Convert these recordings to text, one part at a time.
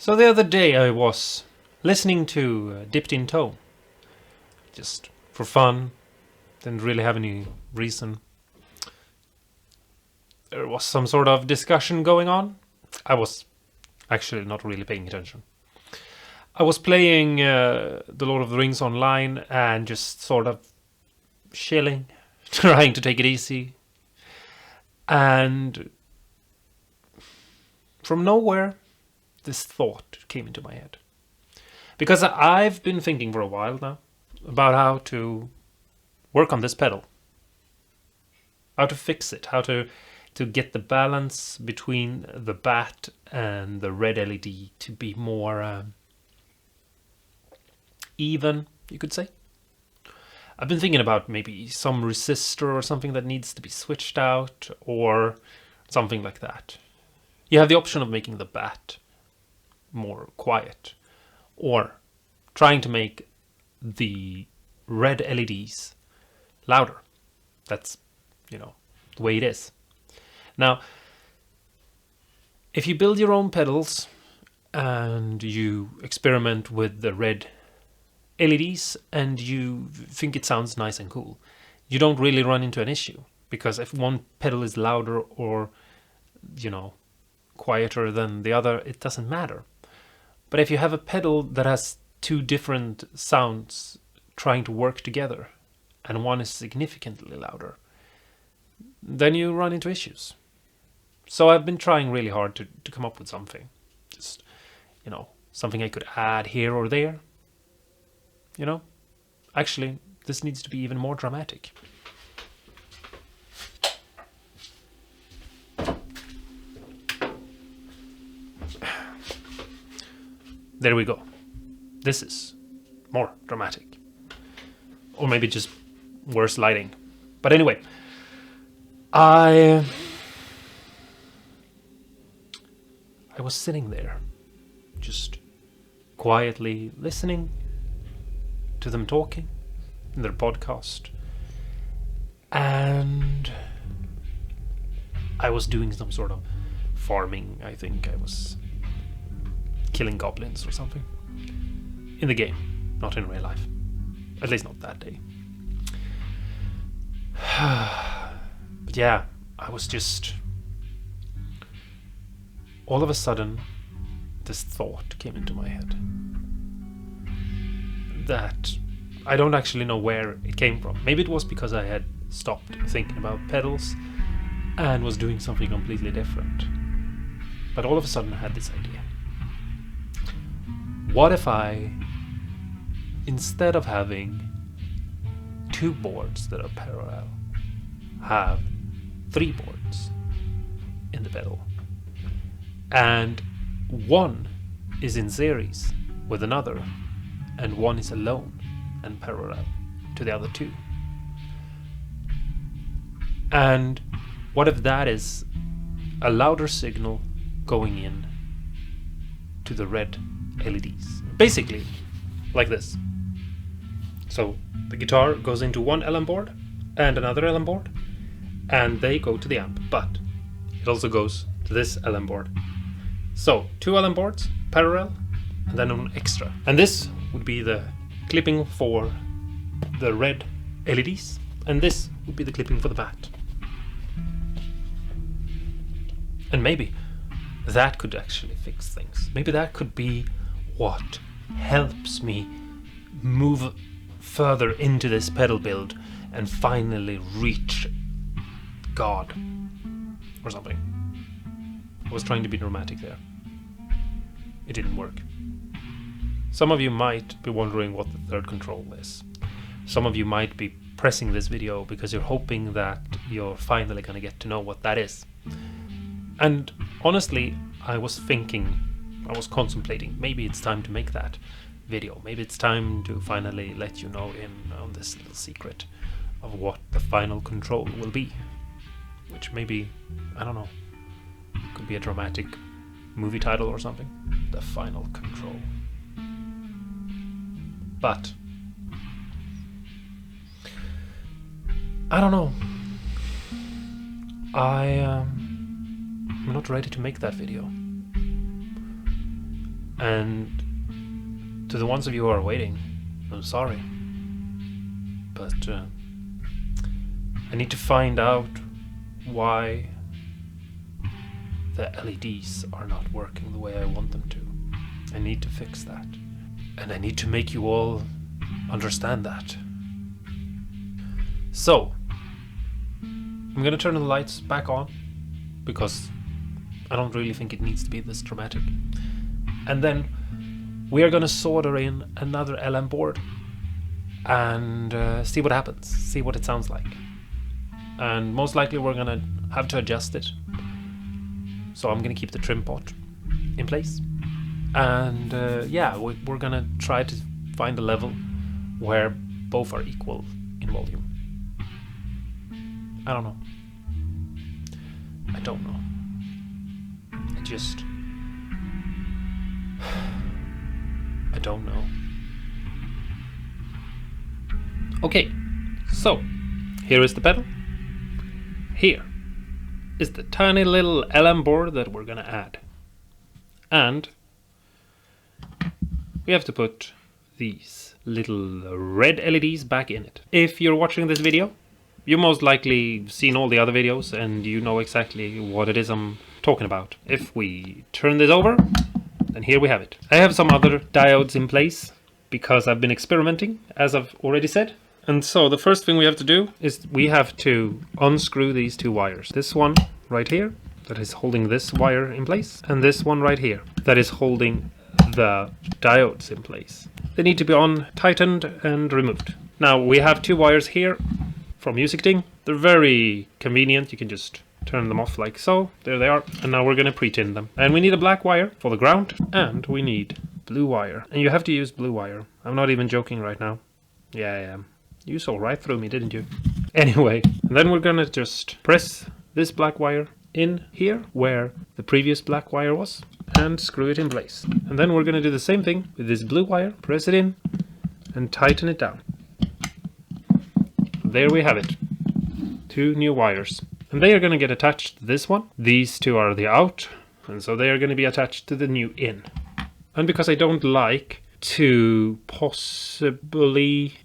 So the other day I was listening to Dipped in Toe, just for fun, didn't really have any reason. There was some sort of discussion going on. I was actually not really paying attention. I was playing The Lord of the Rings online and just sort of chilling, trying to take it easy. And from nowhere, this thought came into my head. Because I've been thinking for a while now about how to work on this pedal. How to fix it, how to get the balance between the bat and the red LED to be more even, you could say. I've been thinking about maybe some resistor or something that needs to be switched out or something like that. You have the option of making the bat more quiet or trying to make the red LEDs louder. That's, the way it is. Now, if you build your own pedals and you experiment with the red LEDs and you think it sounds nice and cool, you don't really run into an issue, because if one pedal is louder or, quieter than the other, it doesn't matter. But if you have a pedal that has two different sounds trying to work together and one is significantly louder, then you run into issues. So I've been trying really hard to come up with something. Just, something I could add here or there. Actually, this needs to be even more dramatic. There we go. This is more dramatic. Or maybe just worse lighting. But anyway, I was sitting there, just quietly listening to them talking in their podcast, and I was doing some sort of farming. I think I was killing goblins or something in the game, not in real life, at least not that day. But yeah, I was just, all of a sudden this thought came into my head that I don't actually know where it came from. Maybe it was because I had stopped thinking about pedals and was doing something completely different. But all of a sudden I had this idea. What if I, instead of having two boards that are parallel, have three boards in the pedal, and one is in series with another, and one is alone and parallel to the other two? And what if that is a louder signal going in to the red LEDs? Basically, like this. So the guitar goes into one LM board and another LM board, and they go to the amp, but it also goes to this LM board. So 2 LM boards, parallel, and then an extra. And this would be the clipping for the red LEDs, and this would be the clipping for the bat. And maybe that could actually fix things. Maybe that could be what helps me move further into this pedal build and finally reach God or something. I was trying to be dramatic there. It didn't work. Some of you might be wondering what the third control is. Some of you might be pressing this video because you're hoping that you're finally gonna get to know what that is. And honestly, I was contemplating, maybe it's time to make that video. Maybe it's time to finally let you know in on this little secret of what the final control will be. Which maybe, I don't know, could be a dramatic movie title or something. The Final Control. But I don't know. I'm not ready to make that video. And to the ones of you who are waiting, I'm sorry, but I need to find out why the LEDs are not working the way I want them to. I need to fix that. And I need to make you all understand that. So, I'm gonna turn the lights back on because I don't really think it needs to be this dramatic. And then we are gonna solder in another LM board and see what happens, see what it sounds like. And most likely we're gonna have to adjust it. So I'm gonna keep the trim pot in place. And yeah, we're gonna try to find a level where both are equal in volume. I don't know. I don't know. I don't know. Okay, so here is the pedal. Here is the tiny little LM board that we're gonna add. And we have to put these little red LEDs back in it. If you're watching this video, you most likely seen all the other videos and you know exactly what it is I'm talking about. If we turn this over, then here we have it. I have some other diodes in place because I've been experimenting, as I've already said. And so the first thing we have to do is we have to unscrew these two wires. This one right here that is holding this wire in place, and this one right here that is holding the diodes in place. They need to be tightened and removed. Now we have two wires here from Music Ding. They're very convenient. You can just turn them off like so. There they are. And now we're going to pre-tin them. And we need a black wire for the ground, and we need blue wire. And you have to use blue wire. I'm not even joking right now. Yeah, I am. You saw right through me, didn't you? Anyway, and then we're going to just press this black wire in here where the previous black wire was and screw it in place. And then we're going to do the same thing with this blue wire. Press it in and tighten it down. There we have it. Two new wires. And they are going to get attached to this one. These two are the out. And so they are going to be attached to the new in. And because I don't like to possibly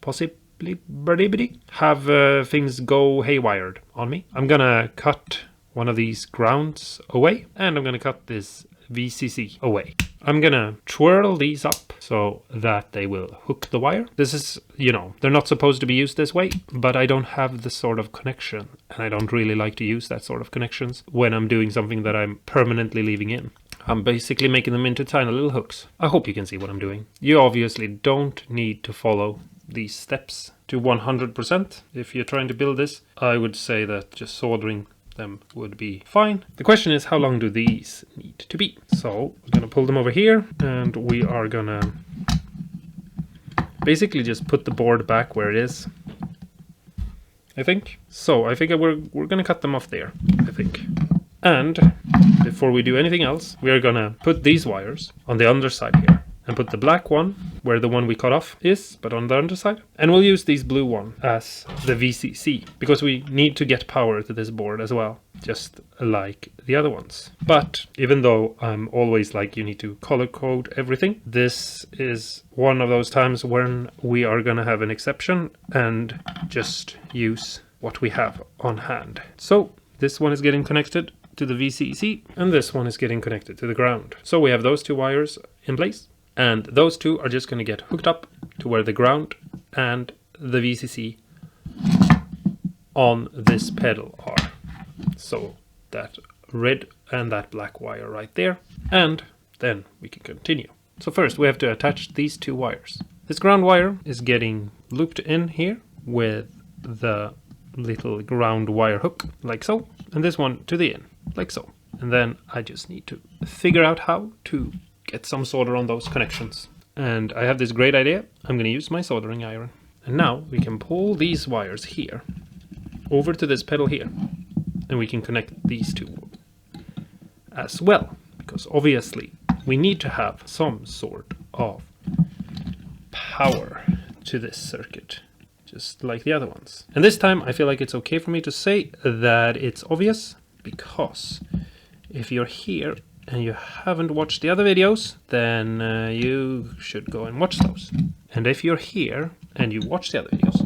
have things go haywired on me, I'm going to cut one of these grounds away. And I'm going to cut this VCC away. I'm gonna twirl these up so that they will hook the wire. This is, you know, they're not supposed to be used this way, but I don't have this sort of connection, and I don't really like to use that sort of connections when I'm doing something that I'm permanently leaving in. I'm basically making them into tiny little hooks. I hope you can see what I'm doing. You obviously don't need to follow these steps to 100%. If you're trying to build this, I would say that just soldering them would be fine. The question is, how long do these need to be? So we're gonna pull them over here, and we are gonna basically just put the board back where it is, I think. So I think we're gonna cut them off there, I think. And before we do anything else, we are gonna put these wires on the underside here and put the black one where the one we cut off is, but on the underside. And we'll use these blue one as the VCC, because we need to get power to this board as well, just like the other ones. But even though I'm always like, you need to color code everything, this is one of those times when we are gonna have an exception and just use what we have on hand. So this one is getting connected to the VCC, and this one is getting connected to the ground. So we have those two wires in place. And those two are just going to get hooked up to where the ground and the VCC on this pedal are. So that red and that black wire right there. And then we can continue. So first we have to attach these two wires. This ground wire is getting looped in here with the little ground wire hook, like so. And this one to the in, like so. And then I just need to figure out how to get some solder on those connections. And I have this great idea. I'm going to use my soldering iron. And now we can pull these wires here over to this pedal here. And we can connect these two as well. Because obviously we need to have some sort of power to this circuit, just like the other ones. And this time I feel like it's okay for me to say that it's obvious, because if you're here and you haven't watched the other videos, then you should go and watch those. And if you're here and you watch the other videos,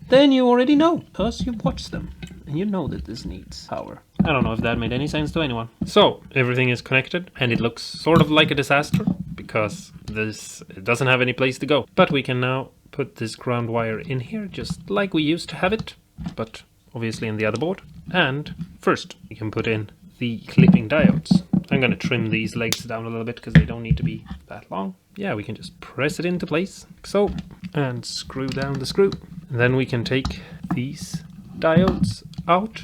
then you already know, because you've watched them. And you know that this needs power. I don't know if that made any sense to anyone. So, everything is connected, and it looks sort of like a disaster, because it doesn't have any place to go. But we can now put this ground wire in here, just like we used to have it, but obviously in the other board. And first, we can put in the clipping diodes. I'm going to trim these legs down a little bit, because they don't need to be that long. Yeah, we can just press it into place, like so, and screw down the screw. And then we can take these diodes out,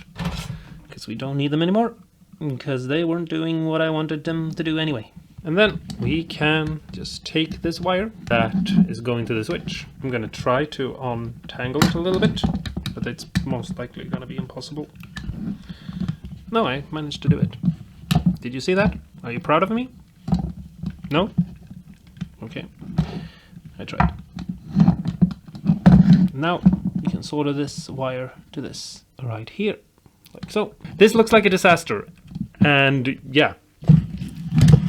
because we don't need them anymore, because they weren't doing what I wanted them to do anyway. And then we can just take this wire that is going to the switch. I'm going to try to untangle it a little bit, but it's most likely going to be impossible. No, I managed to do it. Did you see that? Are you proud of me? No? Okay. I tried. Now we can solder this wire to this right here, like so. This looks like a disaster, and yeah,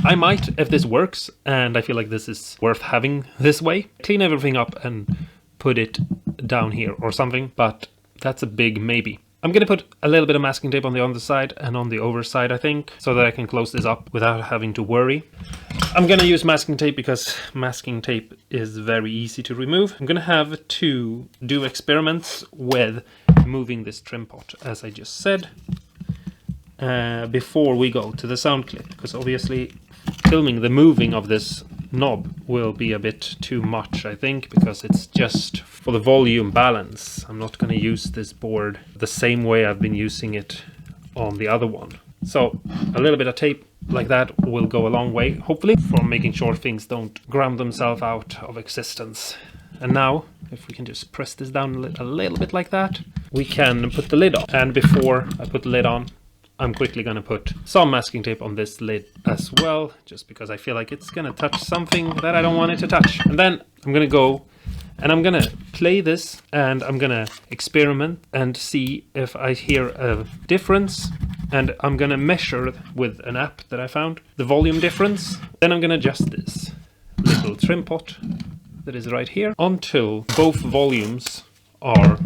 I might, if this works and I feel like this is worth having this way, clean everything up and put it down here or something, but that's a big maybe. I'm going to put a little bit of masking tape on the underside and on the overside, I think, so that I can close this up without having to worry. I'm going to use masking tape because masking tape is very easy to remove. I'm going to have to do experiments with moving this trim pot, as I just said, before we go to the sound clip, because obviously filming the moving of this knob will be a bit too much, I think, because it's just for the volume balance. I'm not going to use this board the same way I've been using it on the other one. So a little bit of tape like that will go a long way, hopefully, for making sure things don't ground themselves out of existence. And now, if we can just press this down a little bit like that, we can put the lid on. And before I put the lid on, I'm quickly going to put some masking tape on this lid as well, just because I feel like it's going to touch something that I don't want it to touch. And then I'm going to go and I'm going to play this, and I'm going to experiment and see if I hear a difference. And I'm going to measure with an app that I found the volume difference. Then I'm going to adjust this little trim pot that is right here until both volumes are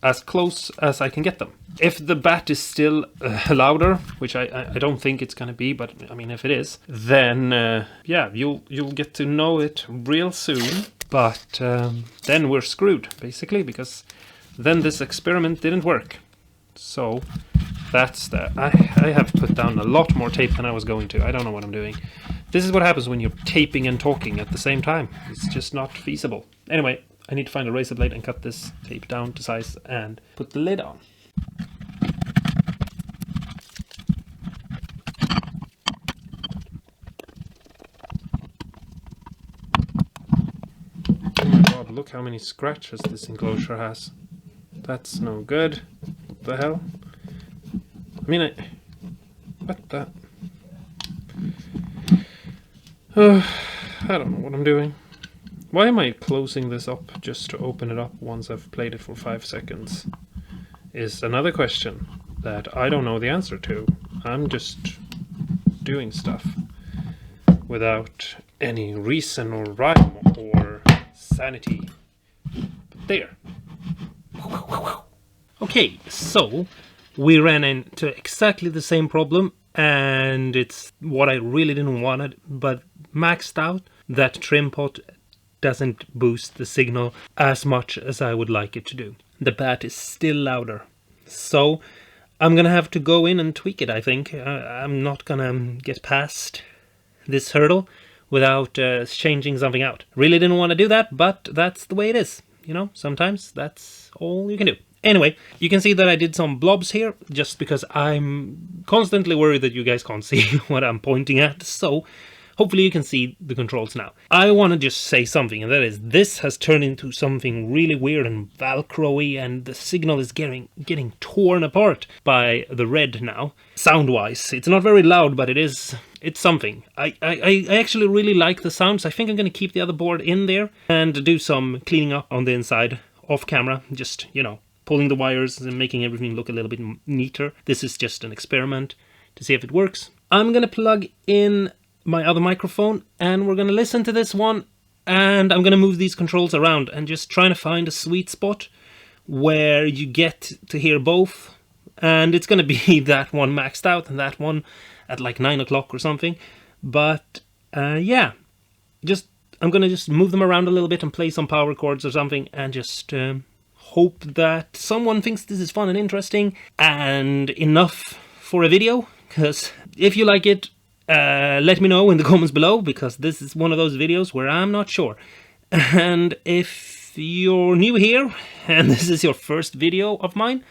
as close as I can get them. If the bat is still louder, which I don't think it's gonna be, but I mean if it is, then yeah, you'll get to know it real soon. But then we're screwed basically, because then this experiment didn't work. So that's that. I have put down a lot more tape than I was going to. I don't know what I'm doing. This is what happens when you're taping and talking at the same time. It's just not feasible. Anyway, I need to find a razor blade and cut this tape down to size and put the lid on. Oh my god, look how many scratches this enclosure has. That's no good. What the hell? I mean, what the... I don't know what I'm doing. Why am I closing this up just to open it up once I've played it for 5 seconds? Is another question that I don't know the answer to. I'm just doing stuff without any reason or rhyme or sanity. But there. Okay, so we ran into exactly the same problem, and it's what I really didn't want, but maxed out. That trim pot doesn't boost the signal as much as I would like it to do. The bat is still louder. So I'm gonna have to go in and tweak it, I think. I'm not gonna get past this hurdle without changing something out. Really didn't want to do that, but that's the way it is. You know, sometimes that's all you can do. Anyway, you can see that I did some blobs here, just because I'm constantly worried that you guys can't see what I'm pointing at. So hopefully you can see the controls now. I want to just say something, and that is, this has turned into something really weird and Velcro-y, and the signal is getting torn apart by the red now. Sound-wise, it's not very loud, but it's something. I actually really like the sounds. I think I'm going to keep the other board in there and do some cleaning up on the inside off camera. Just, you know, pulling the wires and making everything look a little bit neater. This is just an experiment to see if it works. I'm gonna plug in my other microphone and we're gonna listen to this one, and I'm gonna move these controls around and just trying to find a sweet spot where you get to hear both. And it's gonna be that one maxed out and that one at like 9 o'clock or something. But yeah, I'm gonna just move them around a little bit and play some power chords or something, and just hope that someone thinks this is fun and interesting and enough for a video. Because if you like it, let me know in the comments below, because this is one of those videos where I'm not sure. And if you're new here and this is your first video of mine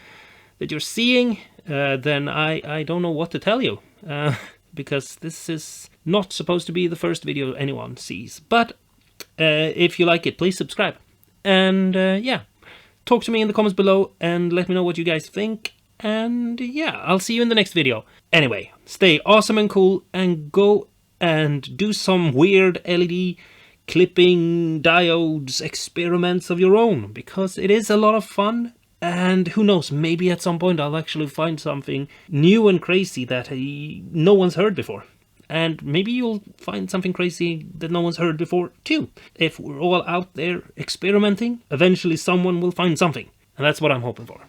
that you're seeing, then I don't know what to tell you, because this is not supposed to be the first video anyone sees. But if you like it, please subscribe. And yeah, talk to me in the comments below and let me know what you guys think. And yeah, I'll see you in the next video. Anyway, stay awesome and cool, and go and do some weird LED clipping diodes experiments of your own, because it is a lot of fun. And who knows, maybe at some point I'll actually find something new and crazy that no one's heard before. And maybe you'll find something crazy that no one's heard before too. If we're all out there experimenting, eventually someone will find something. And that's what I'm hoping for.